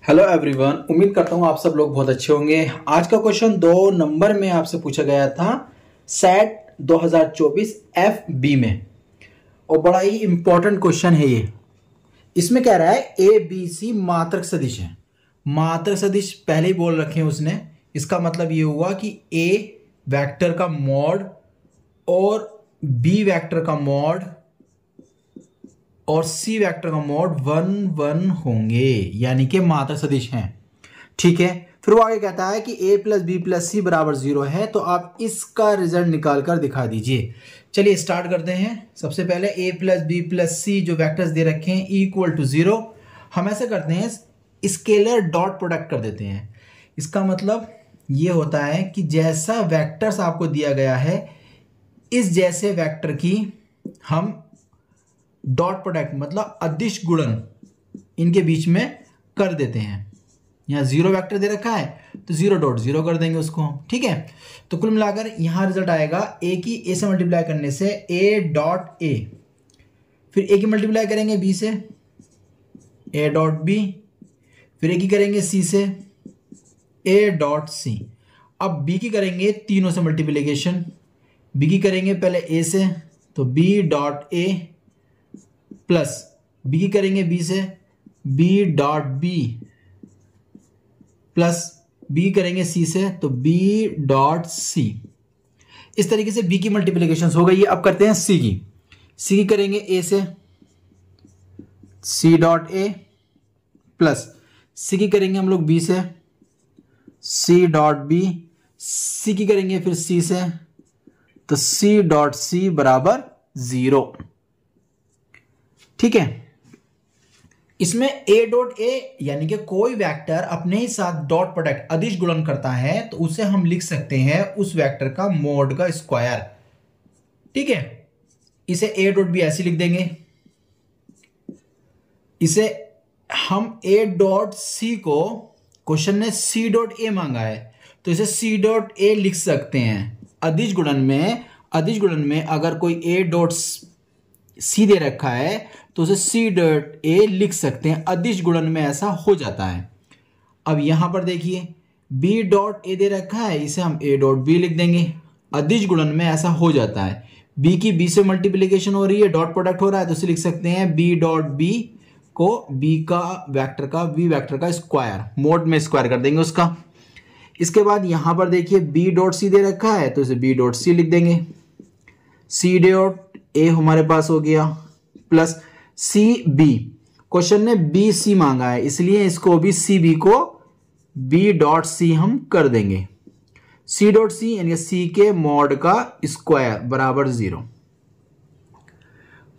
Hello everyone, उम्मीद करता हूँ आप सब लोग बहुत अच्छे होंगे। आज का क्वेश्चन 2 नंबर में आपसे पूछा गया था सेट 2024 FB में, और बड़ा ही इंपॉर्टेंट क्वेश्चन है ये। इसमें कह रहा है ABC मात्रक सदिश है। मात्रक सदिश पहले ही बोल रखे हैं उसने। इसका मतलब ये हुआ कि A वेक्टर का मॉड और B वेक्टर का मॉड और C वेक्टर का मॉड 1 1 होंगे, यानी कि मात्रक सदिश हैं। ठीक है, फिर वो आगे कहता है कि A प्लस बी प्लस सी बराबर 0 है, तो आप इसका रिजल्ट निकाल कर दिखा दीजिए। चलिए स्टार्ट करते हैं। सबसे पहले A प्लस बी प्लस सी जो वेक्टर्स दे रखे हैं इक्वल टू 0, हम ऐसे करते हैं स्केलर डॉट प्रोडक्ट कर देते हैं। इसका मतलब ये होता है कि जैसा वेक्टर्स आपको दिया गया है इस जैसे वेक्टर की हम डॉट प्रोडक्ट मतलब अदिश गुणन इनके बीच में कर देते हैं। यहाँ 0 वेक्टर दे रखा है तो 0 डॉट 0 कर देंगे उसको हम। ठीक है, तो कुल मिलाकर यहाँ रिजल्ट आएगा A की A से मल्टीप्लाई करने से A डॉट A, फिर A की मल्टीप्लाई करेंगे B से A डॉट B, फिर A की करेंगे C से A डॉट C। अब B की करेंगे तीनों से मल्टीप्लिकेशन। B की करेंगे पहले A से तो B dot A plus B की करेंगे B से B dot B plus B करेंगे C से तो B डॉट C। इस तरीके से B की मल्टीप्लिकेशन हो गई है। अब करते हैं C की। C की करेंगे A से C dot A plus C की करेंगे हम लोग B से C डॉट B, C की करेंगे फिर C से तो C डॉट C बराबर 0। ठीक है, इसमें A डॉट A यानी कि कोई वेक्टर अपने ही साथ डॉट प्रोडक्ट अदिश गुणन करता है तो उसे हम लिख सकते हैं उस वेक्टर का मॉड का स्क्वायर। ठीक है, इसे A डॉट B ऐसे लिख देंगे। इसे हम A डॉट C को क्वेश्चन ने C डॉट A मांगा है तो इसे C डॉट A लिख सकते हैं। अदिश गुणन में अगर कोई A डॉट C दे रखा है तो उसे C डॉट A लिख सकते हैं। अदिश गुणन में ऐसा हो जाता है। अब यहां पर देखिए B डॉट A दे रखा है, इसे हम A डॉट B लिख देंगे। अदिश गुणन में ऐसा हो जाता है। B की B से मल्टीप्लिकेशन हो रही है, डॉट प्रोडक्ट हो रहा है तो उसे लिख सकते हैं B डॉट B को B का वेक्टर का B वेक्टर का स्क्वायर, मोड में स्क्वायर कर देंगे उसका। इसके बाद यहां पर देखिए B डॉट C दे रखा है तो इसे B डॉट C लिख देंगे। C डॉट A हमारे पास हो गया प्लस सी बी। क्वेश्चन ने बी सी मांगा है इसलिए इसको भी सी बी को बी डॉट सी हम कर देंगे। सी डॉट सी यानी सी के मॉड का स्क्वायर बराबर 0।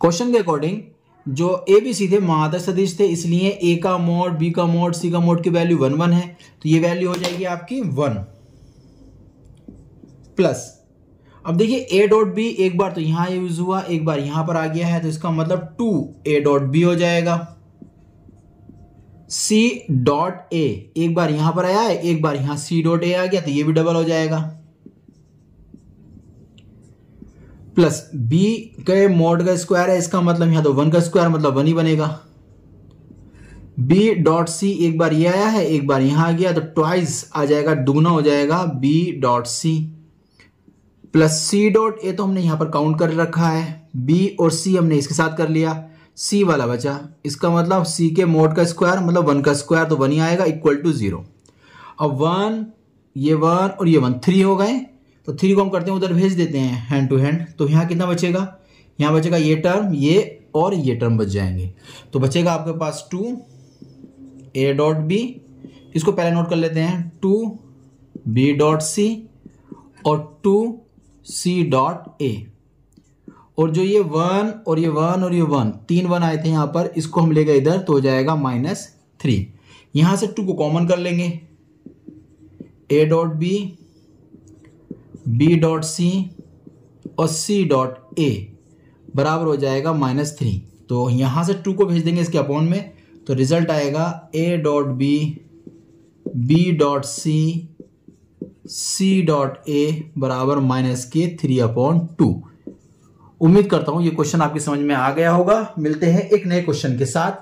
क्वेश्चन के अकॉर्डिंग जो ए बी सी थे मात्रक सदिश थे, इसलिए ए का मॉड बी का मॉड सी का मॉड की वैल्यू 1 1 है तो ये वैल्यू हो जाएगी आपकी 1 प्लस। अब देखिए A डॉट B एक बार तो यहां यूज हुआ, एक बार यहां पर आ गया है तो इसका मतलब 2A डॉट B हो जाएगा। C डॉट A एक बार यहां पर आया है, एक बार यहां C डॉट A आ गया तो ये भी डबल हो जाएगा। प्लस B के मॉड का स्क्वायर है, इसका मतलब यहां तो 1 का स्क्वायर मतलब 1 ही बनेगा। B डॉट C एक बार ये आया है, एक बार यहां आ गया तो ट्वाइस आ जाएगा, दुगना हो जाएगा B dot C plus C dot A तो हमने यहां पर काउंट कर रखा है, B और C हमने इसके साथ कर लिया, C वाला बचा। इसका मतलब C के मोड का स्क्वायर मतलब 1 का स्क्वायर तो 1 ही आएगा इक्वल टू 0। अब 1 ये 1 और ये 1 3 हो गए तो 3 को हम करते हैं उधर भेज देते हैं हैंड टू हैंड। तो यहाँ कितना बचेगा, यहाँ बचेगा ये टर्म ये और ये टर्म बच जाएंगे तो बचेगा आपके पास 2A डॉट B। इसको पहले नोट कर लेते हैं 2B डॉट C और 2C डॉट A। और जो ये 1 और ये 1 और ये 1 तीन 1 आए थे यहां पर, इसको हम ले गए इधर तो हो जाएगा -3। यहां से 2 को कॉमन कर लेंगे, A dot B, B dot C और C डॉट A बराबर हो जाएगा -3। तो यहां से 2 को भेज देंगे इसके अपॉन में तो रिजल्ट आएगा A dot B, B dot C dot A बराबर -3/2। उम्मीद करता हूं ये क्वेश्चन आपकी समझ में आ गया होगा। मिलते हैं एक नए क्वेश्चन के साथ।